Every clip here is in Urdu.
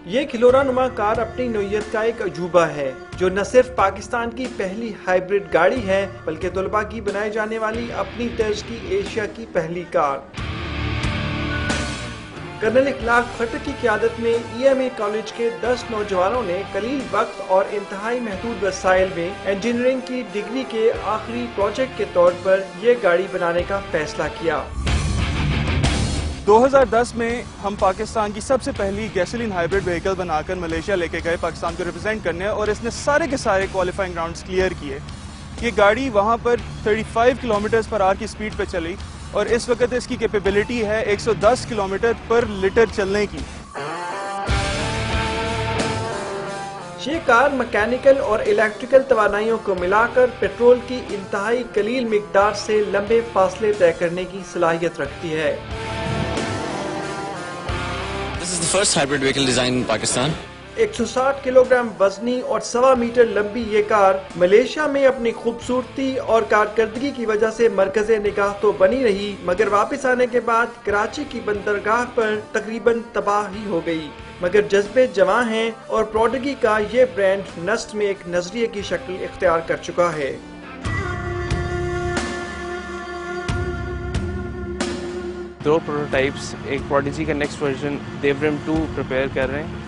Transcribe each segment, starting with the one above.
یہ کھلورا نما کار اپنی نوعیت کا ایک عجوبہ ہے جو نہ صرف پاکستان کی پہلی ہائیبرڈ گاڑی ہے بلکہ طلباء کی بنائی جانے والی اپنی طرز کی ایشیا کی پہلی کار۔ کرنل اخلاق خٹک کی قیادت میں EMA کالج کے 10 نوجوانوں نے قلیل وقت اور انتہائی محدود وسائل میں انجینئرنگ کی ڈگری کے آخری پروجیکٹ کے طور پر یہ گاڑی بنانے کا فیصلہ کیا۔ 2010 میں ہم پاکستان کی سب سے پہلی گیسولین ہائیبرڈ وہیکل بنا کر ملیشیا لے کے گئے پاکستان کو ریپرزینٹ کرنے، اور اس نے سارے کے سارے کوالیفائنگ راؤنڈز کلیئر کیے۔ یہ گاڑی وہاں پر 35 کلومیٹرز پر آور کی سپیڈ پہ چلی اور اس وقت اس کی کیپیبلٹی ہے 110 کلومیٹر پر لیٹر چلنے کی۔ یہ کار مکینیکل اور الیکٹریکل توانائیوں کو ملا کر پیٹرول کی انتہائی قلیل مقدار سے لمبے فاصلے طے کرنے کی صلاحیت رکھتی ہے۔ This is the first hybrid vehicle design in Pakistan. 160 kilogram وزنی اور 1.25 میٹر لمبی یہ کار ملیشیا میں اپنی خوبصورتی اور کارکردگی کی وجہ سے مرکز نگاہ تو بنی رہی، مگر واپس آنے کے بعد کراچی کی بندرگاہ پر تقریباً تباہ ہی ہو گئی۔ مگر جذبے جواں ہیں اور پروڈگی کا یہ برانڈ نسٹ میں ایک نظریے کی شکل اختیار کر چکا ہے۔ دو پروٹوٹائپس، ایک پروڈیجی کا نیکسٹ ورژن دیورم 2 پریپیئر کر رہے ہیں،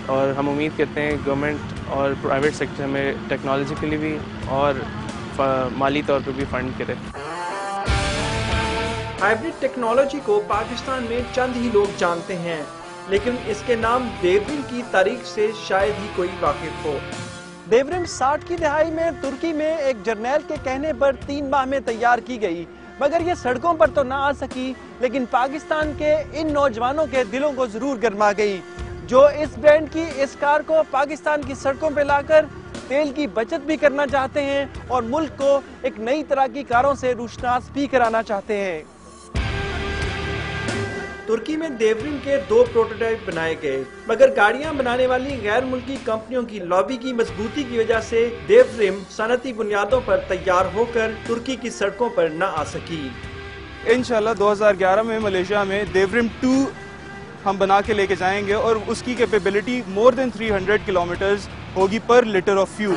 اور ہم امید کرتے ہیں گورنمنٹ اور پرائیویٹ سیکٹر ہمیں ٹیکنالوجیکلی بھی اور مالی طور پہ بھی فنڈ کرے۔ ہائیبرڈ ٹیکنالوجی کو پاکستان میں چند ہی لوگ جانتے ہیں، لیکن اس کے نام دیورم کی تاریخ سے شاید ہی کوئی واقف ہو۔ دیورم 60 کی دہائی میں ترکی میں ایک جرنیل کے کہنے پر 3 ماہ میں تیار کی گئی، مگر یہ سڑکوں پر تو نہ آ سکی لیکن پاکستان کے ان نوجوانوں کے دلوں کو ضرور گرما گئی جو اس برانڈ کی اس کار کو پاکستان کی سڑکوں پہ لا کر تیل کی بچت بھی کرنا چاہتے ہیں اور ملک کو ایک نئی طرح کی کاروں سے روشناس بھی کرانا چاہتے ہیں۔ ترکی میں دیورم کے 2 پروٹوٹائپ بنائے گئے، مگر گاڑیاں بنانے والی غیر ملکی کمپنیوں کی لابی کی مضبوطی کی وجہ سے دیورم صنعتی بنیادوں پر تیار ہو کر ترکی کی سڑکوں پر نہ آ سکی۔ انشاءاللہ 2011 میں ملیشیا میں دیورم 2 ہم بنا کے لے کے جائیں گے اور اس کی کیپیبلٹی مور دین 300 کلومیٹرز ہوگی پر لیٹر آف فیول۔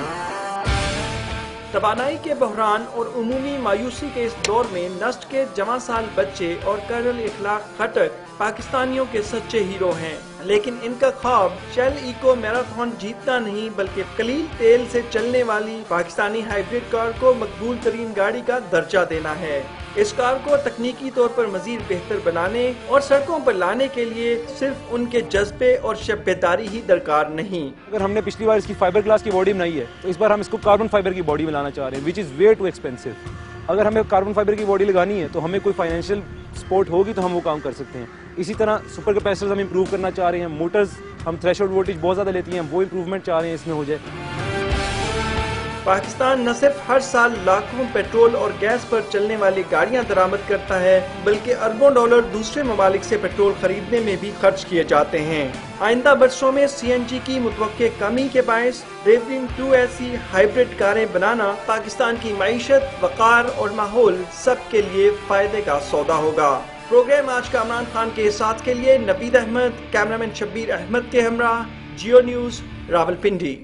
توانائی کے بحران اور عمومی مایوسی کے اس دور میں نسٹ کے جوان سال بچے اور کرنل اخلاق خٹک پاکستانیوں کے سچے ہیرو ہیں، لیکن ان کا خواب شیل ایکو میراتھن جیتنا نہیں بلکہ قلیل تیل سے چلنے والی پاکستانی ہائیبرڈ کار کو مقبول ترین گاڑی کا درجہ دینا ہے۔ اس کار کو تکنیکی طور پر مزید بہتر بنانے اور سڑکوں پر لانے کے لیے صرف ان کے جذبے اور شب بیداری ہی درکار نہیں۔ اگر ہم نے پچھلی بار اس کی فائبر گلاس کی باڈی بنائی ہے تو اس بار ہم اس کو کاربن فائبر کی باڈی میں لانا چاہ رہے ہیں، وچ از وے ٹو ایکسپینسو۔ اگر ہمیں کاربن فائبر کی باڈی لگانی ہے تو ہمیں کوئی فائنینشیل سپورٹ ہوگی تو ہم وہ کام کر سکتے ہیں۔ اسی طرح سپر کیپیسٹرز ہم امپروو کرنا چاہ رہے ہیں، موٹرز ہم تھریشولڈ وولٹیج بہت زیادہ لیتی ہیں، وہ امپروومنٹ چاہ رہے ہیں اس میں ہو جائے۔ پاکستان نہ صرف ہر سال لاکھوں پیٹرول اور گیس پر چلنے والی گاڑیاں درآمد کرتا ہے بلکہ اربوں ڈالر دوسرے ممالک سے پیٹرول خریدنے میں بھی خرچ کیے جاتے ہیں۔ آئندہ برسوں میں CNG کی متوقع کمی کے باعث دیورم 2 ایسی ہائیبرڈ کاریں بنانا پاکستان کی معیشت، وقار اور ماحول سب کے لیے فائدے کا سودا ہوگا۔ پروگرام آج کا عمران خان کے ساتھ کے لیے نوید احمد، کیمرامین شبیر احمد کے ہمراہ، جیو نیوز، راولپنڈی۔